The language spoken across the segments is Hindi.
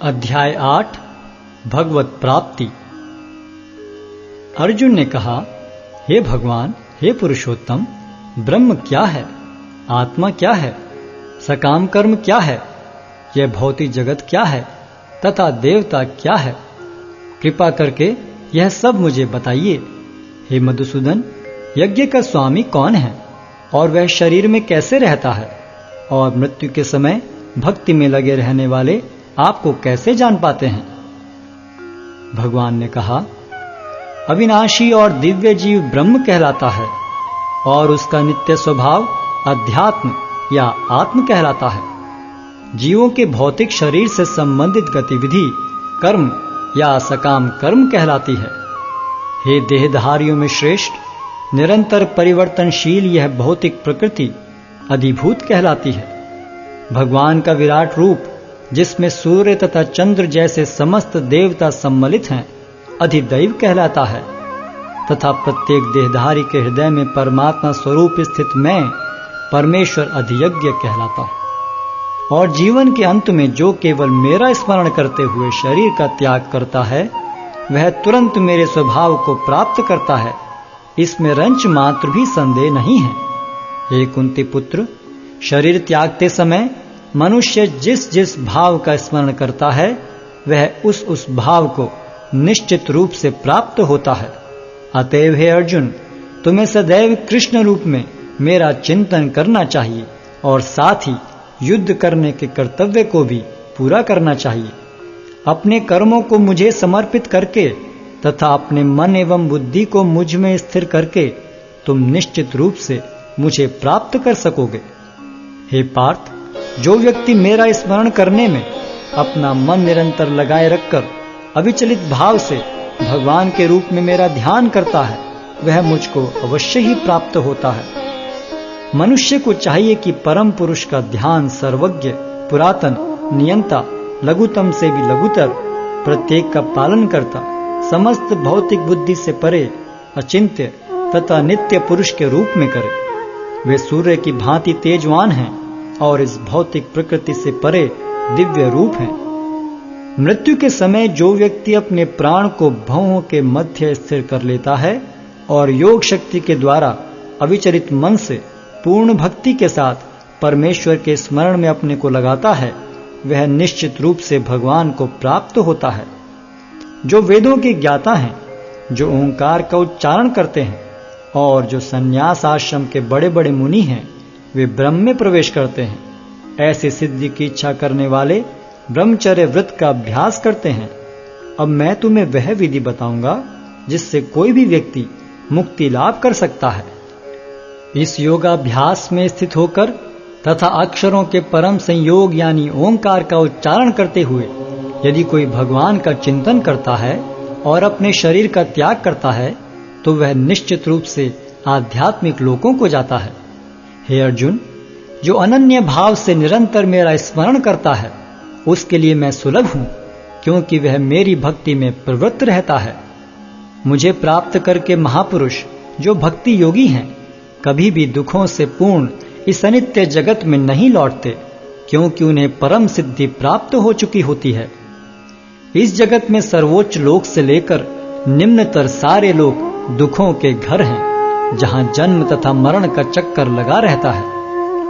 अध्याय 8 भगवत प्राप्ति। अर्जुन ने कहा, हे भगवान, हे पुरुषोत्तम, ब्रह्म क्या है, आत्मा क्या है, सकाम कर्म क्या है, यह भौतिक जगत क्या है तथा देवता क्या है? कृपा करके यह सब मुझे बताइए। हे मधुसूदन, यज्ञ का स्वामी कौन है और वह शरीर में कैसे रहता है, और मृत्यु के समय भक्ति में लगे रहने वाले आपको कैसे जान पाते हैं? भगवान ने कहा, अविनाशी और दिव्य जीव ब्रह्म कहलाता है और उसका नित्य स्वभाव अध्यात्म या आत्म कहलाता है। जीवों के भौतिक शरीर से संबंधित गतिविधि कर्म या सकाम कर्म कहलाती है। हे देहधारियों में श्रेष्ठ, निरंतर परिवर्तनशील यह भौतिक प्रकृति अधिभूत कहलाती है। भगवान का विराट रूप, जिसमें सूर्य तथा चंद्र जैसे समस्त देवता सम्मिलित हैं, अधिदैव कहलाता है तथा प्रत्येक देहधारी के हृदय में परमात्मा स्वरूप स्थित मैं परमेश्वर अधियज्ञ कहलाता हूं। और जीवन के अंत में जो केवल मेरा स्मरण करते हुए शरीर का त्याग करता है, वह तुरंत मेरे स्वभाव को प्राप्त करता है, इसमें रंच मात्र भी संदेह नहीं है। हे कुंती पुत्र, शरीर त्यागते समय मनुष्य जिस जिस भाव का स्मरण करता है, वह उस भाव को निश्चित रूप से प्राप्त होता है। अतएव हे अर्जुन, तुम्हें सदैव कृष्ण रूप में मेरा चिंतन करना चाहिए और साथ ही युद्ध करने के कर्तव्य को भी पूरा करना चाहिए। अपने कर्मों को मुझे समर्पित करके तथा अपने मन एवं बुद्धि को मुझ में स्थिर करके तुम निश्चित रूप से मुझे प्राप्त कर सकोगे। हे पार्थ, जो व्यक्ति मेरा स्मरण करने में अपना मन निरंतर लगाए रखकर अविचलित भाव से भगवान के रूप में मेरा ध्यान करता है, वह मुझको अवश्य ही प्राप्त होता है। मनुष्य को चाहिए कि परम पुरुष का ध्यान सर्वज्ञ, पुरातन, नियंता, लघुतम से भी लघुतर, प्रत्येक का पालन करता, समस्त भौतिक बुद्धि से परे, अचिंत्य तथा नित्य पुरुष के रूप में करे। वे सूर्य की भांति तेजवान हैं और इस भौतिक प्रकृति से परे दिव्य रूप हैं। मृत्यु के समय जो व्यक्ति अपने प्राण को भवों के मध्य स्थिर कर लेता है और योग शक्ति के द्वारा अविचलित मन से पूर्ण भक्ति के साथ परमेश्वर के स्मरण में अपने को लगाता है, वह निश्चित रूप से भगवान को प्राप्त होता है। जो वेदों के ज्ञाता हैं, जो ओंकार का उच्चारण करते हैं और जो संन्यास आश्रम के बड़े बड़े मुनि हैं, वे ब्रह्म में प्रवेश करते हैं। ऐसे सिद्धि की इच्छा करने वाले ब्रह्मचर्य व्रत का अभ्यास करते हैं। अब मैं तुम्हें वह विधि बताऊंगा जिससे कोई भी व्यक्ति मुक्ति लाभ कर सकता है। इस योगाभ्यास में स्थित होकर तथा अक्षरों के परम संयोग यानी ओंकार का उच्चारण करते हुए यदि कोई भगवान का चिंतन करता है और अपने शरीर का त्याग करता है, तो वह निश्चित रूप से आध्यात्मिक लोकों को जाता है। हे अर्जुन, जो अनन्य भाव से निरंतर मेरा स्मरण करता है, उसके लिए मैं सुलभ हूं, क्योंकि वह मेरी भक्ति में प्रवृत्त रहता है। मुझे प्राप्त करके महापुरुष जो भक्ति योगी हैं, कभी भी दुखों से पूर्ण इस अनित्य जगत में नहीं लौटते, क्योंकि उन्हें परम सिद्धि प्राप्त हो चुकी होती है। इस जगत में सर्वोच्च लोक से लेकर निम्नतर सारे लोक दुखों के घर हैं, जहां जन्म तथा मरण का चक्कर लगा रहता है।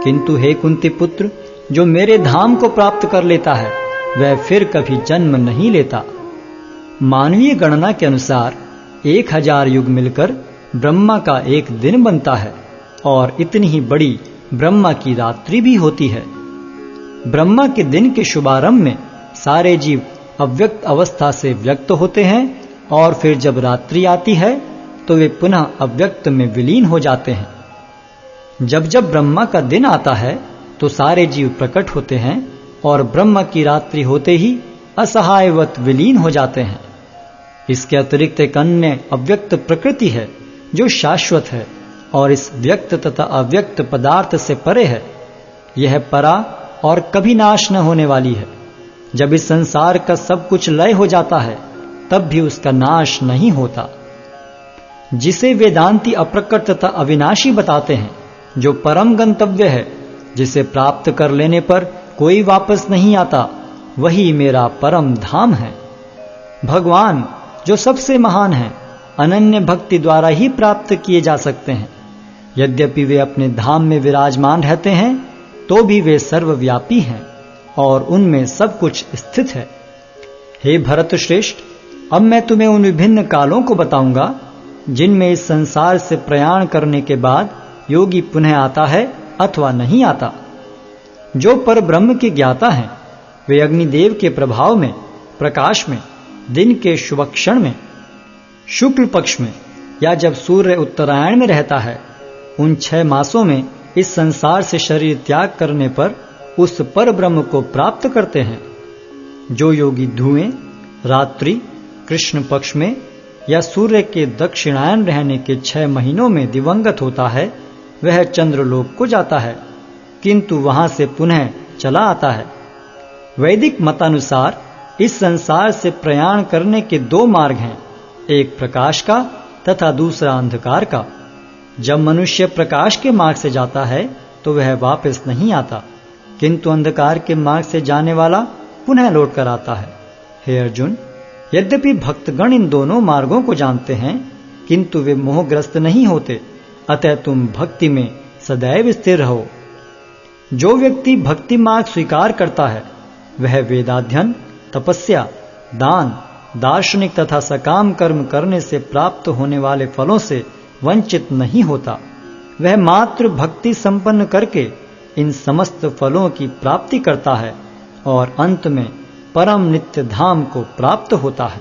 किंतु हे कुंती पुत्र, जो मेरे धाम को प्राप्त कर लेता है, वह फिर कभी जन्म नहीं लेता। मानवीय गणना के अनुसार 1000 युग मिलकर ब्रह्मा का एक दिन बनता है और इतनी ही बड़ी ब्रह्मा की रात्रि भी होती है। ब्रह्मा के दिन के शुभारंभ में सारे जीव अव्यक्त अवस्था से व्यक्त होते हैं और फिर जब रात्रि आती है तो वे पुनः अव्यक्त में विलीन हो जाते हैं। जब जब ब्रह्मा का दिन आता है तो सारे जीव प्रकट होते हैं और ब्रह्मा की रात्रि होते ही असहायवत विलीन हो जाते हैं। इसके अतिरिक्त एक अन्य अव्यक्त प्रकृति है जो शाश्वत है और इस व्यक्त तथा अव्यक्त पदार्थ से परे है। यह परा और कभी नाश न होने वाली है। जब इस संसार का सब कुछ लय हो जाता है, तब भी उसका नाश नहीं होता। जिसे वेदांती अप्रकट तथा अविनाशी बताते हैं, जो परम गंतव्य है, जिसे प्राप्त कर लेने पर कोई वापस नहीं आता, वही मेरा परम धाम है। भगवान जो सबसे महान है, अनन्य भक्ति द्वारा ही प्राप्त किए जा सकते हैं। यद्यपि वे अपने धाम में विराजमान रहते हैं, तो भी वे सर्वव्यापी हैं और उनमें सब कुछ स्थित है। हे भरत श्रेष्ठ, अब मैं तुम्हें उन विभिन्न कालों को बताऊंगा जिनमें इस संसार से प्रयाण करने के बाद योगी पुनः आता है अथवा नहीं आता। जो पर ब्रह्म के ज्ञाता हैं, वे अग्निदेव के प्रभाव में, प्रकाश में, दिन के शुभ क्षण में, शुक्ल पक्ष में या जब सूर्य उत्तरायण में रहता है, उन 6 मासों में इस संसार से शरीर त्याग करने पर उस पर ब्रह्म को प्राप्त करते हैं। जो योगी धुएं, रात्रि, कृष्ण पक्ष में या सूर्य के दक्षिणायन रहने के 6 महीनों में दिवंगत होता है, वह चंद्रलोक को जाता है, किंतु वहां से पुनः चला आता है। वैदिक मतानुसार इस संसार से प्रयाण करने के 2 मार्ग हैं, एक प्रकाश का तथा दूसरा अंधकार का। जब मनुष्य प्रकाश के मार्ग से जाता है तो वह वापस नहीं आता, किंतु अंधकार के मार्ग से जाने वाला पुनः लौट कर आता है। हे अर्जुन, यद्यपि भक्तगण इन दोनों मार्गों को जानते हैं, किंतु वे मोहग्रस्त नहीं होते, अतः तुम भक्ति में सदैव स्थिर रहो। जो व्यक्ति भक्ति मार्ग स्वीकार करता है, वह वेदाध्ययन, तपस्या, दान, दार्शनिक तथा सकाम कर्म करने से प्राप्त होने वाले फलों से वंचित नहीं होता। वह मात्र भक्ति संपन्न करके इन समस्त फलों की प्राप्ति करता है और अंत में परम नित्य धाम को प्राप्त होता है।